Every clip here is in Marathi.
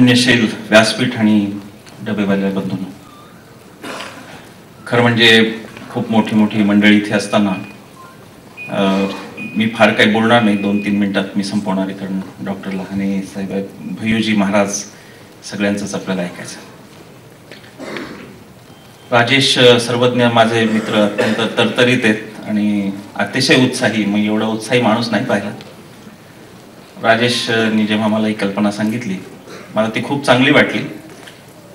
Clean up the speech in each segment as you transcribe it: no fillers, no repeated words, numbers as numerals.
पुण्यशील व्यासपीठ आणि डबेवाल्या बंधूंनो, खरं म्हणजे खूप मोठी मोठी मंडळी इथे असताना मी फार काही बोलणार नाही, 2-3 मिनिटात मी संपवणार आहे, कारण डॉक्टर लहाने साहेब, भैयूजी महाराज सगळ्यांचंच आपल्याला ऐकायचं. राजेश सर्वज्ञ माझे मित्र अत्यंत तरतरीत आहेत आणि अतिशय उत्साही, मग एवढा उत्साही माणूस नाही पाहिला. राजेशनी जेव्हा मला ही कल्पना सांगितली मला ती खूप चांगली वाटली,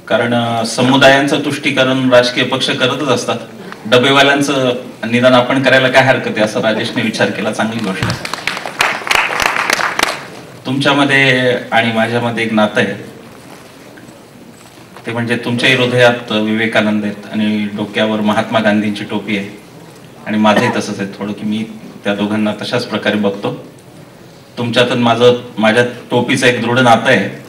कारण समुदायांचं तुष्टीकरण राजकीय पक्ष करतच असतात, डबेवाल्यांचं निदान आपण करायला काय हरकत आहे असं राजेशने विचार केला. चांगली गोष्ट आहे. तुमच्यामध्ये आणि माझ्यामध्ये एक नातं आहे, ते म्हणजे तुमच्याही हृदयात विवेकानंद आहेत आणि डोक्यावर महात्मा गांधींची टोपी आहे, आणि माझंही तसंच आहे थोडं, की मी त्या दोघांना तशाच प्रकारे बघतो. तुमच्यात माझ्या टोपीचं एक दृढ नातं आहे,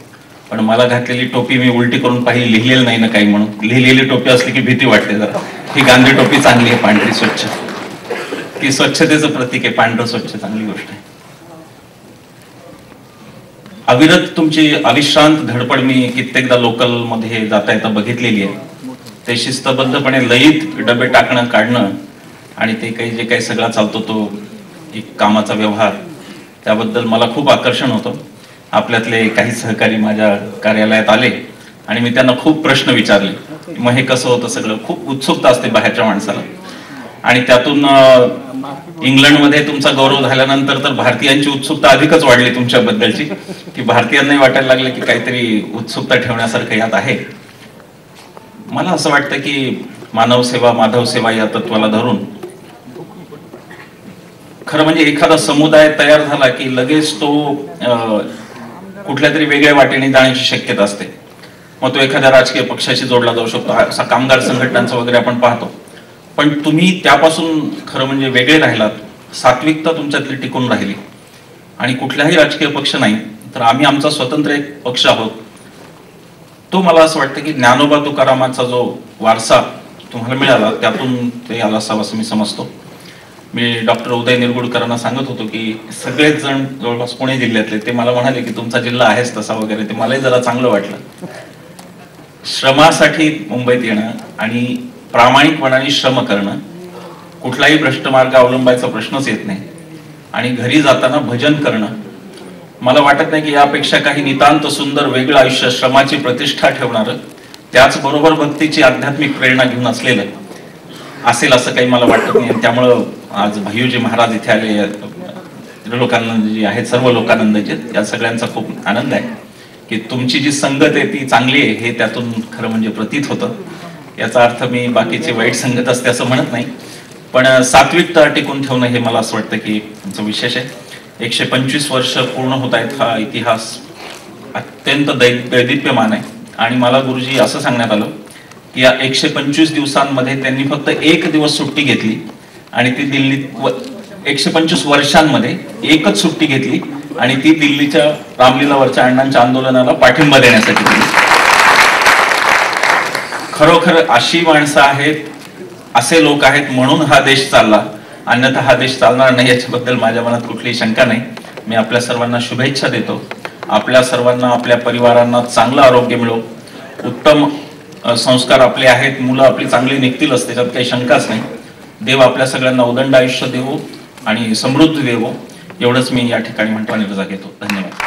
पण मला घातलेली टोपी मी उलटी करून पाहिली, लिहिलेलं नाही ना काही, म्हणून लिहिलेली टोपी असली की भीती वाटते जरा. ही गांधी टोपी चांगली आहे, पांढरी स्वच्छ, ती स्वच्छतेचं प्रतीक आहे, पांढरं स्वच्छ, चांगली गोष्ट आहे. अविरत तुमची अविश्रांत धडपड मी कित्येकदा लोकल मध्ये जाता येता बघितलेली आहे. ते शिस्तबद्धपणे लयीत डबे टाकणं काढणं आणि ते जे काही सगळा चालतो तो एक कामाचा व्यवहार, त्याबद्दल मला खूप आकर्षण होतं. आपल्यातले काही सहकारी माझ्या कार्यालयात आले आणि मी त्यांना खूप प्रश्न विचारले, मग हे कसं होतं सगळं. खूप उत्सुकता असते बाहेरच्या माणसाला, आणि त्यातून इंग्लंडमध्ये तुमचा गौरव झाल्यानंतर तर भारतीयांची उत्सुकता अधिकच वाढली तुमच्याबद्दलची, की भारतीयांनाही वाटायला लागले की काहीतरी उत्सुकता ठेवण्यासारखं यात आहे. मला असं वाटतं की मानव सेवा माधव सेवा या तत्वाला धरून खरं म्हणजे एखादा समुदाय तयार झाला की लगेच तो कुठल्या तरी वेगळ्या वाटेने जाण्याची शक्यता असते. मग तो एखाद्या राजकीय पक्षाशी जोडला जाऊ शकतो, असा कामगार संघटनांचं वगैरे आपण पाहतो. पण तुम्ही त्यापासून खरं म्हणजे वेगळे राहिलात, सात्विकता तुमच्यातली टिकून राहिली, आणि कुठलाही राजकीय पक्ष नाही तर आम्ही आमचा स्वतंत्र एक पक्ष आहोत. तो मला असं वाटतं की ज्ञानोबा तुकारामांचा जो वारसा तुम्हाला मिळाला त्यातून ते आला असावं असं मी समजतो. मी डॉक्टर उदय निरगुडकरांना सांगत होतो की सगळेच जण जवळपास पुणे जिल्ह्यातले, ते मला म्हणाले की तुमचा जिल्हा आहेच तसा वगैरे, ते मलाही जरा चांगलं वाटलं. श्रमासाठी मुंबईत येणं आणि प्रामाणिकपणाने श्रम करणं, कुठलाही भ्रष्ट मार्ग अवलंबायचा प्रश्नच येत नाही, आणि घरी जाताना भजन करणं, मला वाटत नाही की यापेक्षा काही नितांत सुंदर वेगळं आयुष्य श्रमाची प्रतिष्ठा ठेवणारं, त्याचबरोबर भक्तीची आध्यात्मिक प्रेरणा घेऊन असलेलं असेल असं काही मला वाटत नाही. त्यामुळं आज भैयूजी महाराज इथे आले, लोकानंदजी आहेत, सर्व लोकानंदजी, या सगळ्यांचा खूप आनंद आहे की तुमची जी संगत आहे ती चांगली आहे, हे त्यातून खरं म्हणजे प्रतीत होतं. याचा अर्थ मी बाकीची वाईट संगत असते असं म्हणत नाही, पण सात्विकता टिकून ठेवणं हे मला असं वाटतं की तुमचं विशेष आहे. 125 वर्ष पूर्ण होत आहेत, हा इतिहास अत्यंत दैदिप्यमान आहे. आणि मला गुरुजी असं सांगण्यात आलं की या 125 दिवसांमध्ये त्यांनी फक्त 1 दिवस सुट्टी घेतली, आणि ती दिल्लीत 125 वर्षांमध्ये एकच सुट्टी घेतली, आणि ती दिल्लीच्या रामलीलावरच्या अण्णांच्या आंदोलनाला पाठिंबा देण्यासाठी दिली. खरोखर अशी माणसं आहेत, असे लोक आहेत म्हणून हा देश चालला, अन्यथा हा देश चालणार नाही याच्याबद्दल माझ्या मनात कुठलीही शंका नाही. मी आपल्या सर्वांना शुभेच्छा देतो. आपल्या सर्वांना, आपल्या परिवारांना चांगलं आरोग्य मिळो, उत्तम संस्कार आपले आहेत, मुलं आपली चांगली निघतीलच, त्याच्यात काही शंकाच नाही. देव आपल्या सगळ्यांना उदंड आयुष्य देवो आणि समृद्धी देवो, एवढंच मी या ठिकाणी म्हणतो आणि रजा घेतो. धन्यवाद.